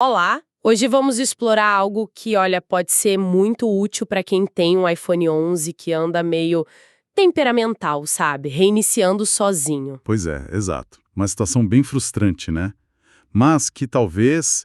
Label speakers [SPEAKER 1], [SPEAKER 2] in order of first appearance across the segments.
[SPEAKER 1] Olá! Hoje vamos explorar algo que, olha, pode ser muito útil para quem tem um iPhone 11 que anda meio temperamental, sabe? Reiniciando sozinho.
[SPEAKER 2] Pois é, exato. Uma situação bem frustrante, né? Mas que talvez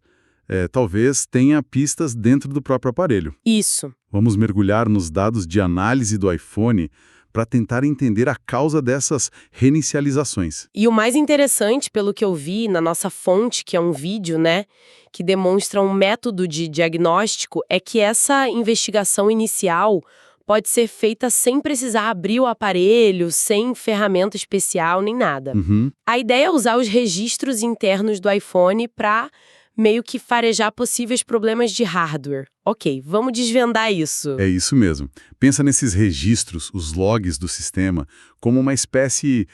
[SPEAKER 2] tenha pistas dentro do próprio aparelho.
[SPEAKER 1] Isso.
[SPEAKER 2] Vamos mergulhar nos dados de análise do iPhone para tentar entender a causa dessas reinicializações.
[SPEAKER 1] E o mais interessante, pelo que eu vi na nossa fonte, que é um vídeo, né, que demonstra um método de diagnóstico, é que essa investigação inicial pode ser feita sem precisar abrir o aparelho, sem ferramenta especial nem nada.
[SPEAKER 2] Uhum,
[SPEAKER 1] A ideia é usar os registros internos do iPhone para meio que farejar possíveis problemas de hardware. Ok, vamos desvendar isso.
[SPEAKER 2] é isso mesmo. Pensa nesses registros, os logs do sistema, como uma espécie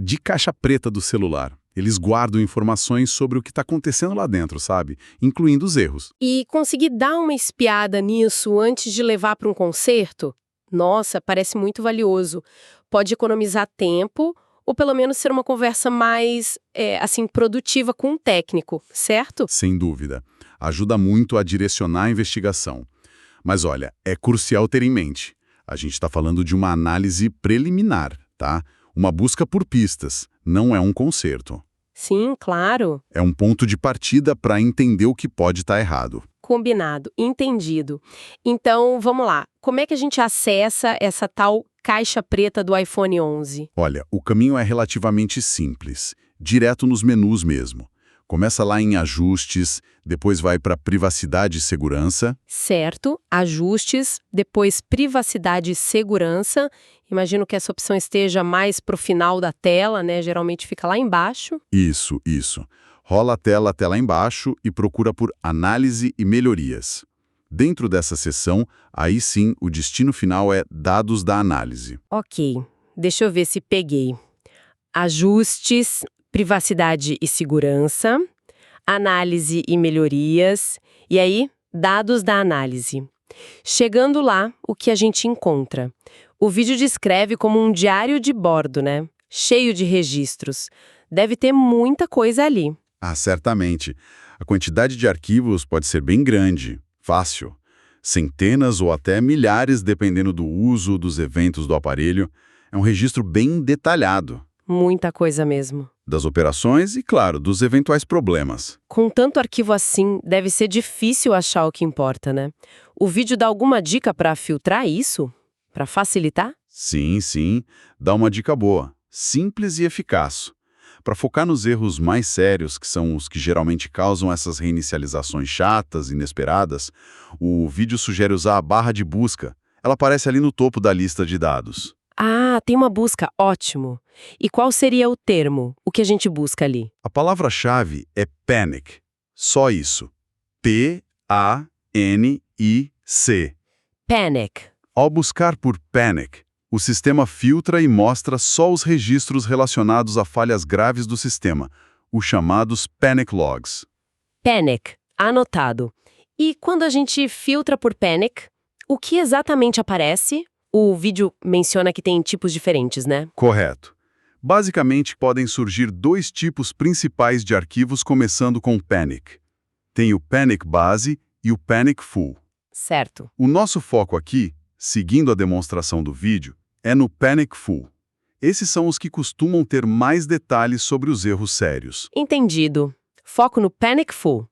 [SPEAKER 2] de caixa preta do celular. Eles guardam informações sobre o que está acontecendo lá dentro, sabe? Incluindo os erros.
[SPEAKER 1] E conseguir dar uma espiada nisso antes de levar para um concerto? Nossa, parece muito valioso. Pode economizar tempo ou pelo menos ser uma conversa mais, assim, produtiva com um técnico, certo?
[SPEAKER 2] Sem dúvida. Ajuda muito a direcionar a investigação. Mas olha, é crucial ter em mente. A gente está falando de uma análise preliminar, tá? Uma busca por pistas, não é um conserto.
[SPEAKER 1] Sim, claro.
[SPEAKER 2] É um ponto de partida para entender o que pode estar errado.
[SPEAKER 1] Combinado, entendido. Então, vamos lá. Como é que a gente acessa essa tal caixa preta do iPhone 11?
[SPEAKER 2] Olha, o caminho é relativamente simples, direto nos menus mesmo. Começa lá em Ajustes, depois vai para Privacidade e Segurança.
[SPEAKER 1] Certo, ajustes, depois privacidade e segurança. Imagino que essa opção esteja mais pro final da tela, né? Geralmente fica lá embaixo.
[SPEAKER 2] Isso, isso. Rola a tela até lá embaixo e procura por Análise e Melhorias. Dentro dessa seção, aí sim, o destino final é Dados da Análise.
[SPEAKER 1] Ok, deixa eu ver se peguei. Ajustes, privacidade e segurança, análise e melhorias, e aí, dados da análise. Chegando lá, o que a gente encontra? O vídeo descreve como um diário de bordo, né? Cheio de registros. Deve ter muita coisa ali.
[SPEAKER 2] Ah, certamente. A quantidade de arquivos pode ser bem grande, fácil. Centenas ou até milhares, dependendo do uso dos eventos do aparelho. É um registro bem detalhado
[SPEAKER 1] Muita coisa mesmo.
[SPEAKER 2] das operações e, claro, dos eventuais problemas.
[SPEAKER 1] Com tanto arquivo assim, deve ser difícil achar o que importa, né? O vídeo dá alguma dica para filtrar isso? Para facilitar?
[SPEAKER 2] Sim, sim, dá uma dica boa, simples e eficaz. Para focar nos erros mais sérios, que são os que geralmente causam essas reinicializações chatas, inesperadas, o vídeo sugere usar a barra de busca. Ela aparece ali no topo da lista de dados.
[SPEAKER 1] Ah, tem uma busca, ótimo. E qual seria o termo, o que a gente busca ali?
[SPEAKER 2] A palavra-chave é panic. Só isso. P-A-N-I-C.
[SPEAKER 1] Panic.
[SPEAKER 2] Ao buscar por panic, o sistema filtra e mostra só os registros relacionados a falhas graves do sistema, os chamados panic logs.
[SPEAKER 1] Panic. Anotado. E quando a gente filtra por panic, o que exatamente aparece? O vídeo menciona que tem tipos diferentes, né?
[SPEAKER 2] Correto. Basicamente, podem surgir dois tipos principais de arquivos começando com panic. Tem o panic base e o panic full.
[SPEAKER 1] Certo.
[SPEAKER 2] O nosso foco aqui, seguindo a demonstração do vídeo, é no panic full. Esses são os que costumam ter mais detalhes sobre os erros sérios.
[SPEAKER 1] Entendido. Foco no panic full.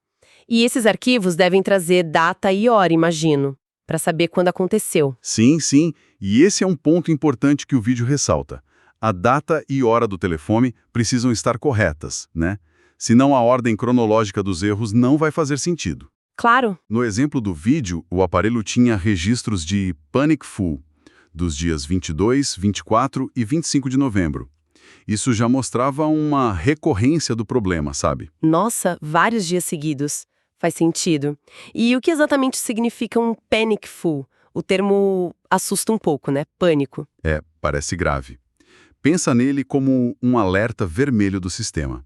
[SPEAKER 1] E esses arquivos devem trazer data e hora, imagino, para saber quando aconteceu.
[SPEAKER 2] Sim, sim, e esse é um ponto importante que o vídeo ressalta. A data e hora do telefone precisam estar corretas, né? Senão a ordem cronológica dos erros não vai fazer sentido.
[SPEAKER 1] Claro.
[SPEAKER 2] No exemplo do vídeo, o aparelho tinha registros de panic full, dos dias 22, 24 e 25 de novembro. Isso já mostrava uma recorrência do problema, sabe?
[SPEAKER 1] Nossa, vários dias seguidos. Faz sentido. E o que exatamente significa um panic full? O termo assusta um pouco, né? Pânico.
[SPEAKER 2] Parece grave. Pensa nele como um alerta vermelho do sistema.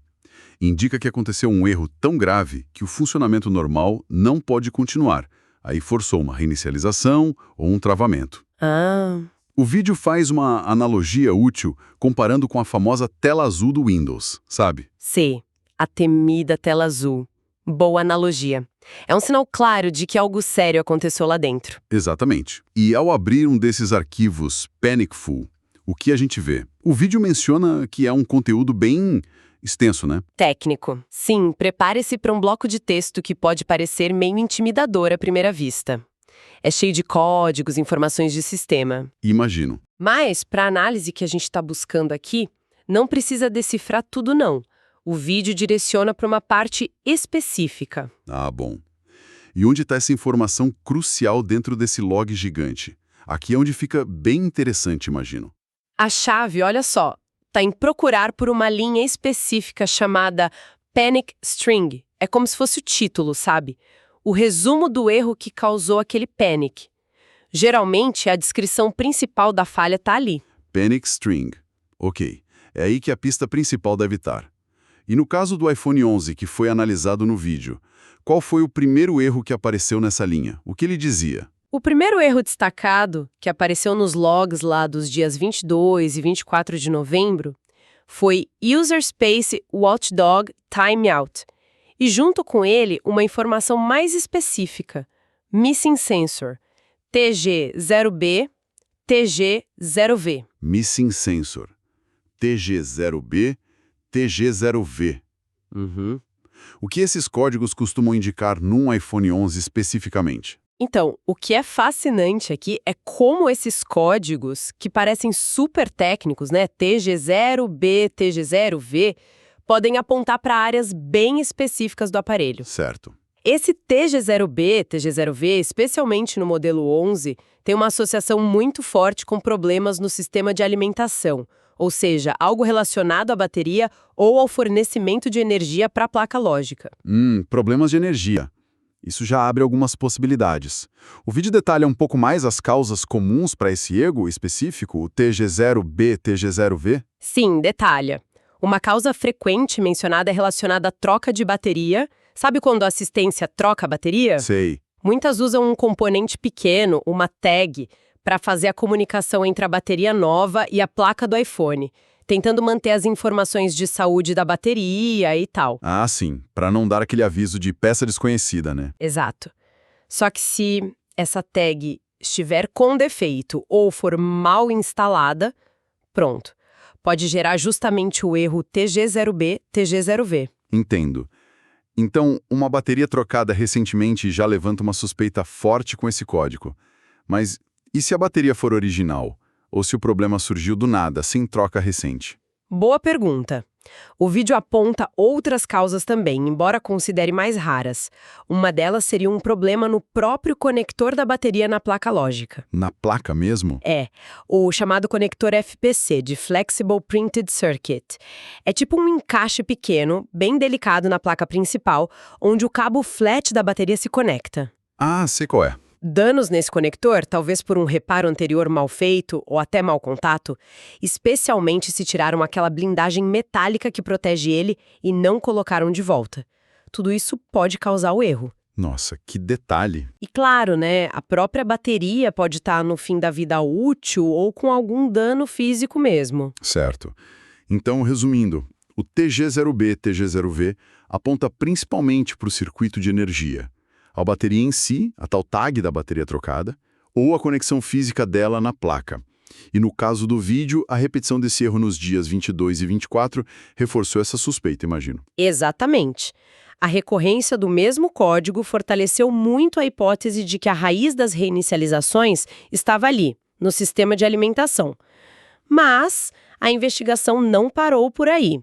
[SPEAKER 2] Indica que aconteceu um erro tão grave que o funcionamento normal não pode continuar. Aí forçou uma reinicialização ou um travamento.
[SPEAKER 1] Ah,
[SPEAKER 2] O vídeo faz uma analogia útil comparando com a famosa tela azul do Windows, sabe?
[SPEAKER 1] sei. A temida tela azul. Boa analogia. É um sinal claro de que algo sério aconteceu lá dentro.
[SPEAKER 2] Exatamente. E ao abrir um desses arquivos Panicful, o que a gente vê? O vídeo menciona que é um conteúdo bem extenso, né?
[SPEAKER 1] Técnico. Sim, prepare-se para um bloco de texto que pode parecer meio intimidador à primeira vista. É cheio de códigos, informações de sistema.
[SPEAKER 2] Imagino.
[SPEAKER 1] Mas, para a análise que a gente está buscando aqui, não precisa decifrar tudo, não. O vídeo direciona para uma parte específica.
[SPEAKER 2] Ah, bom. E onde está essa informação crucial dentro desse log gigante? Aqui é onde fica bem interessante, imagino.
[SPEAKER 1] A chave, olha só, está em procurar por uma linha específica chamada Panic String. É como se fosse o título, sabe? O resumo do erro que causou aquele panic. Geralmente, a descrição principal da falha está ali.
[SPEAKER 2] Panic String. Ok. É aí que a pista principal deve estar. E no caso do iPhone 11, que foi analisado no vídeo, qual foi o primeiro erro que apareceu nessa linha? O que ele dizia?
[SPEAKER 1] O primeiro erro destacado, que apareceu nos logs lá dos dias 22 e 24 de novembro, foi User Space Watchdog Timeout. E junto com ele, uma informação mais específica, Missing Sensor, TG0B, TG0V.
[SPEAKER 2] Missing Sensor. TG0B, TG0V. O que esses códigos costumam indicar num iPhone 11 especificamente?
[SPEAKER 1] Então, o que é fascinante aqui é como esses códigos, que parecem super técnicos, né, TG0B, TG0V, podem apontar para áreas bem específicas do aparelho.
[SPEAKER 2] Certo.
[SPEAKER 1] Esse TG0B, TG0V, especialmente no modelo 11, tem uma associação muito forte com problemas no sistema de alimentação, ou seja, algo relacionado à bateria ou ao fornecimento de energia para a placa lógica.
[SPEAKER 2] Problemas de energia. Isso já abre algumas possibilidades. O vídeo detalha um pouco mais as causas comuns para esse erro específico, o TG0B, TG0V?
[SPEAKER 1] Sim, detalha. Uma causa frequente mencionada é relacionada à troca de bateria. Sabe quando a assistência troca a bateria?
[SPEAKER 2] Sei.
[SPEAKER 1] Muitas usam um componente pequeno, uma tag, para fazer a comunicação entre a bateria nova e a placa do iPhone, tentando manter as informações de saúde da bateria e tal.
[SPEAKER 2] Ah, sim. Para não dar aquele aviso de peça desconhecida, né?
[SPEAKER 1] Exato. Só que se essa tag estiver com defeito ou for mal instalada, pronto. Pode gerar justamente o erro TG0B, TG0V.
[SPEAKER 2] Entendo. Então, uma bateria trocada recentemente já levanta uma suspeita forte com esse código. Mas e se a bateria for original? Ou se o problema surgiu do nada, sem troca recente?
[SPEAKER 1] Boa pergunta. O vídeo aponta outras causas também, embora considere mais raras. Uma delas seria um problema no próprio conector da bateria na placa lógica.
[SPEAKER 2] Na placa mesmo?
[SPEAKER 1] É, o chamado conector FPC, de Flexible Printed Circuit. É tipo um encaixe pequeno, bem delicado na placa principal, onde o cabo flat da bateria se conecta.
[SPEAKER 2] Ah, sei qual é.
[SPEAKER 1] Danos nesse conector, talvez por um reparo anterior mal feito ou até mau contato, especialmente se tiraram aquela blindagem metálica que protege ele e não colocaram de volta. Tudo isso pode causar o erro.
[SPEAKER 2] Nossa, que detalhe.
[SPEAKER 1] E claro, né, a própria bateria pode estar no fim da vida útil ou com algum dano físico mesmo.
[SPEAKER 2] Certo. Então, resumindo, o TG0B, TG0V aponta principalmente para o circuito de energia. A bateria em si, a tal tag da bateria trocada, ou a conexão física dela na placa. E no caso do vídeo, a repetição desse erro nos dias 22 e 24 reforçou essa suspeita, imagino.
[SPEAKER 1] Exatamente. A recorrência do mesmo código fortaleceu muito a hipótese de que a raiz das reinicializações estava ali, no sistema de alimentação. Mas a investigação não parou por aí,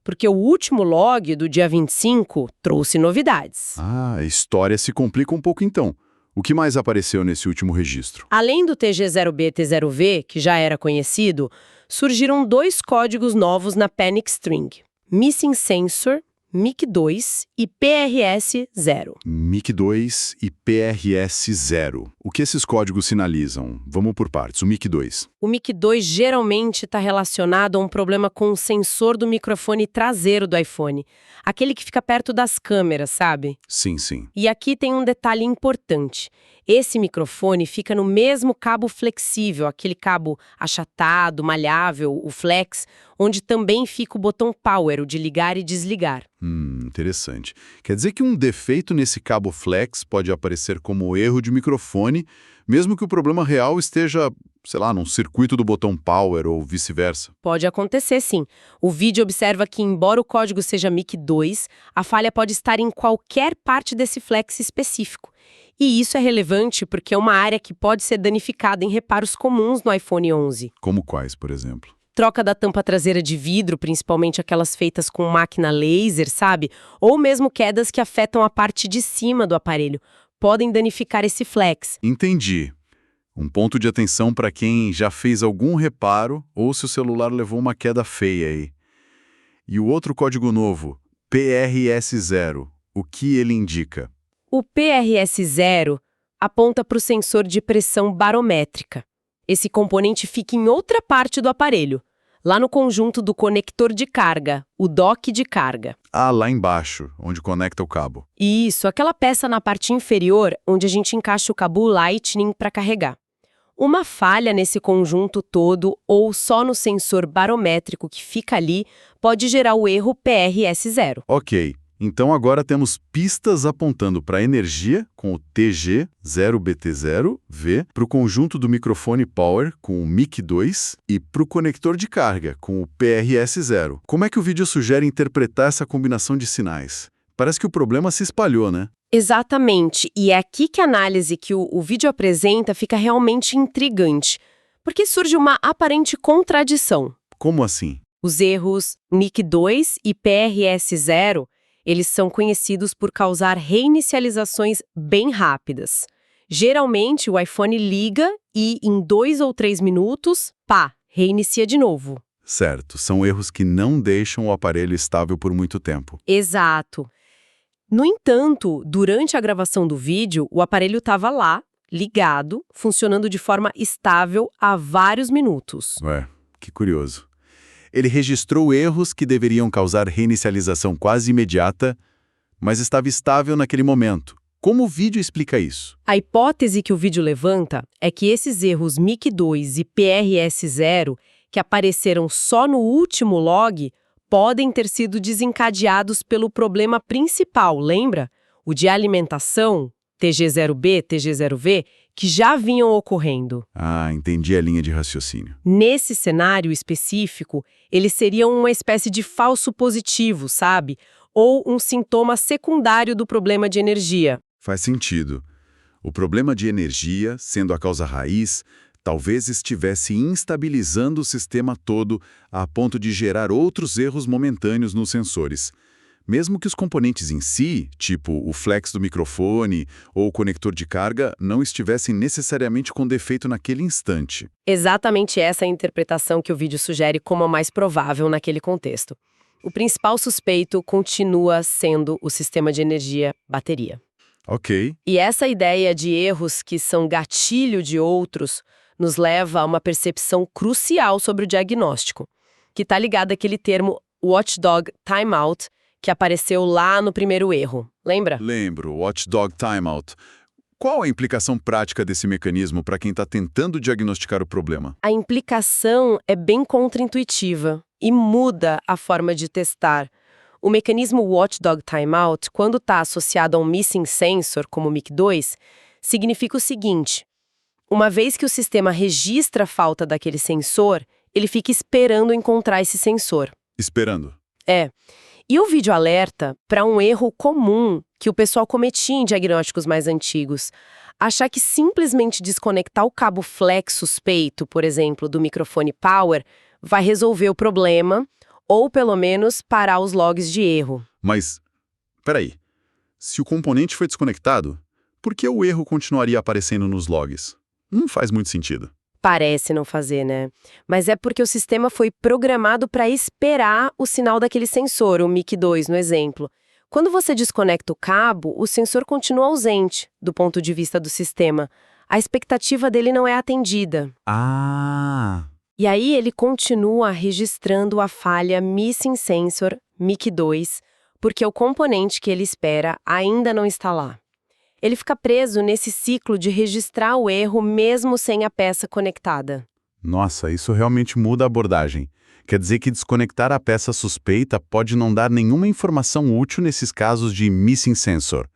[SPEAKER 1] porque o último log do dia 25 trouxe novidades.
[SPEAKER 2] Ah, a história se complica um pouco então. O que mais apareceu nesse último registro?
[SPEAKER 1] Além do TG0B, T0V, que já era conhecido, surgiram 2 códigos novos na Panic String: Missing Sensor, MIC2 e PRS0.
[SPEAKER 2] MIC2 e PRS0. O que esses códigos sinalizam? Vamos por partes. O MIC2.
[SPEAKER 1] O MIC2 geralmente está relacionado a um problema com o sensor do microfone traseiro do iPhone, aquele que fica perto das câmeras, sabe?
[SPEAKER 2] Sim, sim.
[SPEAKER 1] E aqui tem um detalhe importante. Esse microfone fica no mesmo cabo flexível, aquele cabo achatado, malhável, o flex, onde também fica o botão power, o de ligar e desligar.
[SPEAKER 2] Interessante. Quer dizer que um defeito nesse cabo flex pode aparecer como erro de microfone, mesmo que o problema real esteja, sei lá, num circuito do botão power ou vice-versa.
[SPEAKER 1] Pode acontecer, sim. O vídeo observa que, embora o código seja MIC2, a falha pode estar em qualquer parte desse flex específico. E isso é relevante porque é uma área que pode ser danificada em reparos comuns no iPhone 11.
[SPEAKER 2] Como quais, por exemplo?
[SPEAKER 1] Troca da tampa traseira de vidro, principalmente aquelas feitas com máquina laser, sabe? Ou mesmo quedas que afetam a parte de cima do aparelho. Podem danificar esse flex.
[SPEAKER 2] Entendi. Um ponto de atenção para quem já fez algum reparo ou se o celular levou uma queda feia aí. E o outro código novo, PRS0, o que ele indica?
[SPEAKER 1] O PRS0 aponta para o sensor de pressão barométrica. Esse componente fica em outra parte do aparelho, lá no conjunto do conector de carga, o dock de carga.
[SPEAKER 2] Ah, lá embaixo, onde conecta o cabo.
[SPEAKER 1] Isso, aquela peça na parte inferior, onde a gente encaixa o cabo Lightning para carregar. Uma falha nesse conjunto todo ou só no sensor barométrico que fica ali pode gerar o erro PRS0.
[SPEAKER 2] Ok, então agora temos pistas apontando para a energia, com o TG0BT0V, para o conjunto do microfone Power, com o MIC2, e para o conector de carga, com o PRS0. Como é que o vídeo sugere interpretar essa combinação de sinais? Parece que o problema se espalhou, né?
[SPEAKER 1] Exatamente, e é aqui que a análise que o vídeo apresenta fica realmente intrigante, porque surge uma aparente contradição.
[SPEAKER 2] Como assim?
[SPEAKER 1] Os erros MIC2 e PRS0, eles são conhecidos por causar reinicializações bem rápidas. Geralmente, o iPhone liga e, em 2 ou 3 minutos, reinicia de novo.
[SPEAKER 2] Certo, são erros que não deixam o aparelho estável por muito tempo.
[SPEAKER 1] Exato. No entanto, durante a gravação do vídeo, o aparelho estava lá, ligado, funcionando de forma estável há vários minutos.
[SPEAKER 2] Ué, que curioso. Ele registrou erros que deveriam causar reinicialização quase imediata, mas estava estável naquele momento. Como o vídeo explica isso?
[SPEAKER 1] A hipótese que o vídeo levanta é que esses erros MIC2 e PRS0, que apareceram só no último log, podem ter sido desencadeados pelo problema principal, lembra? O de alimentação, TG0B, TG0V, que já vinham ocorrendo.
[SPEAKER 2] Ah, entendi a linha de raciocínio.
[SPEAKER 1] Nesse cenário específico, eles seriam uma espécie de falso positivo, sabe? Ou um sintoma secundário do problema de energia.
[SPEAKER 2] Faz sentido. O problema de energia, sendo a causa raiz, talvez estivesse instabilizando o sistema todo a ponto de gerar outros erros momentâneos nos sensores. Mesmo que os componentes em si, tipo o flex do microfone ou o conector de carga, não estivessem necessariamente com defeito naquele instante.
[SPEAKER 1] Exatamente essa é a interpretação que o vídeo sugere como a mais provável naquele contexto. O principal suspeito continua sendo o sistema de energia bateria.
[SPEAKER 2] Ok.
[SPEAKER 1] E essa ideia de erros que são gatilho de outros nos leva a uma percepção crucial sobre o diagnóstico, que está ligada àquele termo watchdog timeout, que apareceu lá no primeiro erro. Lembra?
[SPEAKER 2] Lembro, watchdog timeout. Qual a implicação prática desse mecanismo para quem está tentando diagnosticar o problema?
[SPEAKER 1] A implicação é bem contraintuitiva e muda a forma de testar. O mecanismo watchdog timeout, quando está associado a um missing sensor, como o MIC2, significa o seguinte: uma vez que o sistema registra a falta daquele sensor, ele fica esperando encontrar esse sensor.
[SPEAKER 2] Esperando.
[SPEAKER 1] E o vídeo alerta para um erro comum que o pessoal cometia em diagnósticos mais antigos. Achar que simplesmente desconectar o cabo flex suspeito, por exemplo, do microfone power, vai resolver o problema, ou pelo menos parar os logs de erro.
[SPEAKER 2] Mas, peraí, se o componente foi desconectado, por que o erro continuaria aparecendo nos logs? Não faz muito sentido.
[SPEAKER 1] Parece não fazer, né? Mas é porque o sistema foi programado para esperar o sinal daquele sensor, o MIC2 no exemplo. Quando você desconecta o cabo, o sensor continua ausente, do ponto de vista do sistema. A expectativa dele não é atendida.
[SPEAKER 2] Ah!
[SPEAKER 1] E aí ele continua registrando a falha Missing Sensor, MIC2, porque o componente que ele espera ainda não está lá. Ele fica preso nesse ciclo de registrar o erro mesmo sem a peça conectada.
[SPEAKER 2] Nossa, isso realmente muda a abordagem. Quer dizer que desconectar a peça suspeita pode não dar nenhuma informação útil nesses casos de missing sensor.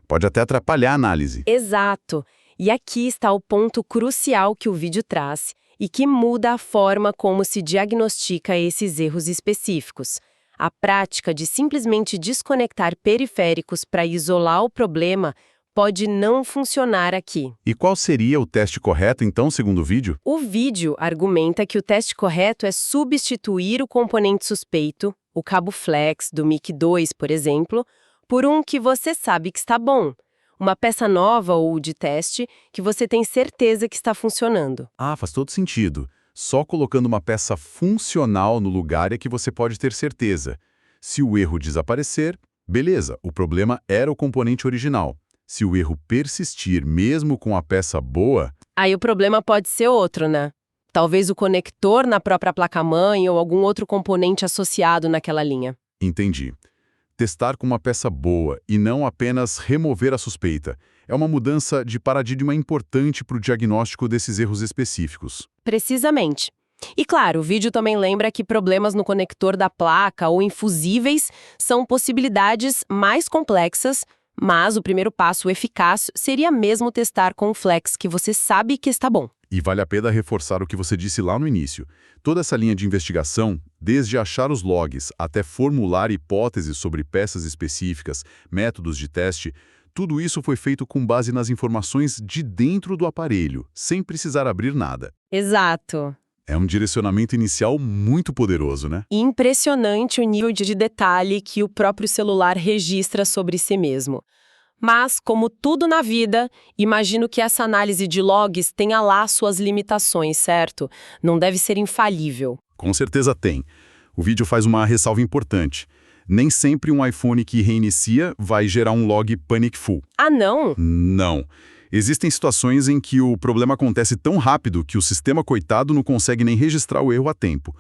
[SPEAKER 2] Pode até atrapalhar a análise.
[SPEAKER 1] Exato. E aqui está o ponto crucial que o vídeo traz e que muda a forma como se diagnostica esses erros específicos. A prática de simplesmente desconectar periféricos para isolar o problema pode não funcionar aqui.
[SPEAKER 2] E qual seria o teste correto, então, segundo o vídeo?
[SPEAKER 1] O vídeo argumenta que o teste correto é substituir o componente suspeito, o cabo flex do MIC2, por exemplo, por um que você sabe que está bom. Uma peça nova ou de teste que você tem certeza que está funcionando.
[SPEAKER 2] Ah, faz todo sentido. Só colocando uma peça funcional no lugar é que você pode ter certeza. Se o erro desaparecer, beleza, o problema era o componente original. Se o erro persistir mesmo com a peça boa...
[SPEAKER 1] Aí o problema pode ser outro, né? Talvez o conector na própria placa-mãe ou algum outro componente associado naquela linha.
[SPEAKER 2] Entendi. Testar com uma peça boa e não apenas remover a suspeita é uma mudança de paradigma importante para o diagnóstico desses erros específicos.
[SPEAKER 1] Precisamente. E claro, o vídeo também lembra que problemas no conector da placa ou em fusíveis são possibilidades mais complexas, mas o primeiro passo eficaz seria mesmo testar com o flex que você sabe que está bom.
[SPEAKER 2] E vale a pena reforçar o que você disse lá no início. Toda essa linha de investigação, desde achar os logs até formular hipóteses sobre peças específicas, métodos de teste, tudo isso foi feito com base nas informações de dentro do aparelho, sem precisar abrir nada.
[SPEAKER 1] Exato.
[SPEAKER 2] É um direcionamento inicial muito poderoso, né?
[SPEAKER 1] Impressionante o nível de detalhe que o próprio celular registra sobre si mesmo. Mas, como tudo na vida, imagino que essa análise de logs tenha lá suas limitações, certo? Não deve ser infalível.
[SPEAKER 2] Com certeza tem. O vídeo faz uma ressalva importante. Nem sempre um iPhone que reinicia vai gerar um log panic full.
[SPEAKER 1] Ah, não?
[SPEAKER 2] Não. Existem situações em que o problema acontece tão rápido que o sistema coitado não consegue nem registrar o erro a tempo.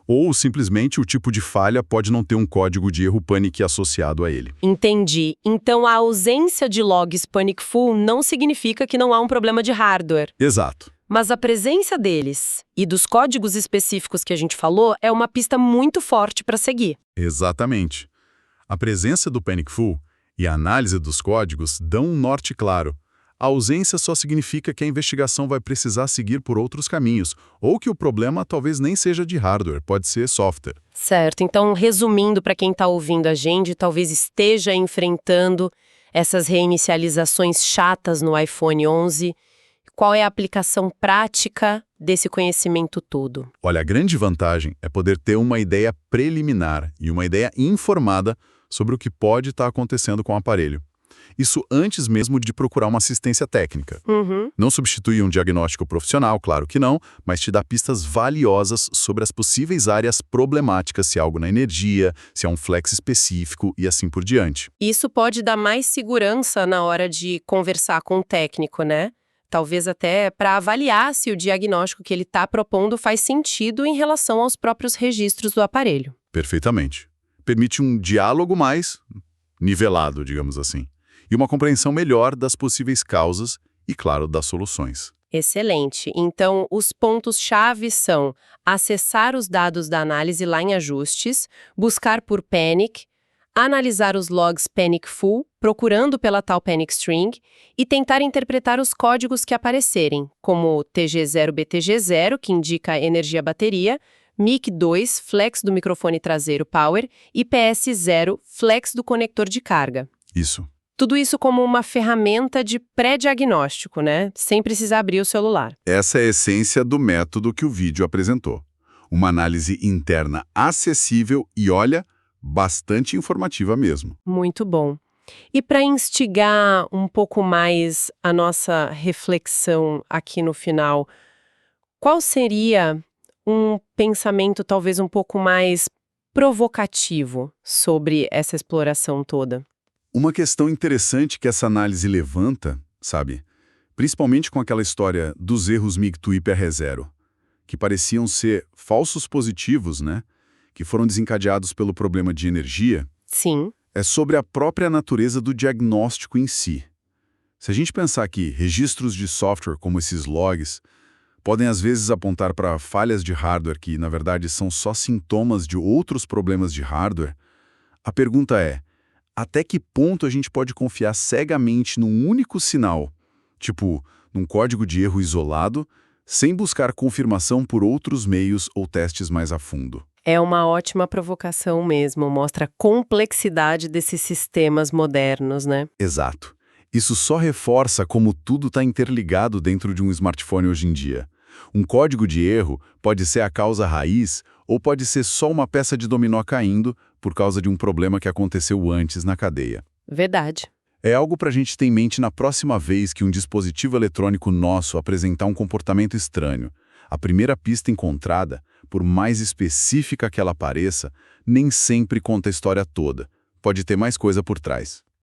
[SPEAKER 2] Ou, simplesmente, o tipo de falha pode não ter um código de erro panic associado a ele.
[SPEAKER 1] Entendi. Então, a ausência de logs panic full não significa que não há um problema de hardware.
[SPEAKER 2] Exato.
[SPEAKER 1] Mas a presença deles e dos códigos específicos que a gente falou é uma pista muito forte para seguir.
[SPEAKER 2] Exatamente. A presença do panic full e a análise dos códigos dão um norte claro. A ausência só significa que a investigação vai precisar seguir por outros caminhos, ou que o problema talvez nem seja de hardware, pode ser software.
[SPEAKER 1] Certo. Então, resumindo para quem está ouvindo a gente, talvez esteja enfrentando essas reinicializações chatas no iPhone 11. Qual é a aplicação prática desse conhecimento todo?
[SPEAKER 2] Olha, a grande vantagem é poder ter uma ideia preliminar e uma ideia informada sobre o que pode estar acontecendo com o aparelho. Isso antes mesmo de procurar uma assistência técnica. Não substitui um diagnóstico profissional, claro que não, mas te dá pistas valiosas sobre as possíveis áreas problemáticas, se há algo na energia, se há um flex específico e assim por diante.
[SPEAKER 1] Isso pode dar mais segurança na hora de conversar com o técnico, né? Talvez até para avaliar se o diagnóstico que ele está propondo faz sentido em relação aos próprios registros do aparelho.
[SPEAKER 2] Perfeitamente. Permite um diálogo mais nivelado, digamos assim, e uma compreensão melhor das possíveis causas e, claro, das soluções.
[SPEAKER 1] Excelente. Então, os pontos-chave são acessar os dados da análise lá em ajustes, buscar por panic, analisar os logs panic full, procurando pela tal panic string, e tentar interpretar os códigos que aparecerem, como TG0BTG0, que indica energia bateria, MIC2, flex do microfone traseiro power, e PS0, flex do conector de carga.
[SPEAKER 2] Isso.
[SPEAKER 1] Tudo isso como uma ferramenta de pré-diagnóstico, né? Sem precisar abrir o celular.
[SPEAKER 2] Essa é a essência do método que o vídeo apresentou. Uma análise interna acessível e, olha, bastante informativa mesmo.
[SPEAKER 1] Muito bom. E para instigar um pouco mais a nossa reflexão aqui no final, qual seria um pensamento talvez um pouco mais provocativo sobre essa exploração toda?
[SPEAKER 2] Uma questão interessante que essa análise levanta, sabe? Principalmente com aquela história dos erros MIG2 e PR0, que pareciam ser falsos positivos, né? Que foram desencadeados pelo problema de energia.
[SPEAKER 1] Sim.
[SPEAKER 2] É sobre a própria natureza do diagnóstico em si. Se a gente pensar que registros de software como esses logs podem às vezes apontar para falhas de hardware que, na verdade, são só sintomas de outros problemas de hardware, a pergunta é: até que ponto a gente pode confiar cegamente num único sinal, tipo, num código de erro isolado, sem buscar confirmação por outros meios ou testes mais a fundo?
[SPEAKER 1] É uma ótima provocação mesmo, mostra a complexidade desses sistemas modernos, né?
[SPEAKER 2] Exato. Isso só reforça como tudo está interligado dentro de um smartphone hoje em dia. Um código de erro pode ser a causa raiz ou pode ser só uma peça de dominó caindo por causa de um problema que aconteceu antes na cadeia.
[SPEAKER 1] Verdade.
[SPEAKER 2] É algo para a gente ter em mente na próxima vez que um dispositivo eletrônico nosso apresentar um comportamento estranho. A primeira pista encontrada, por mais específica que ela pareça, nem sempre conta a história toda. Pode ter mais coisa por trás.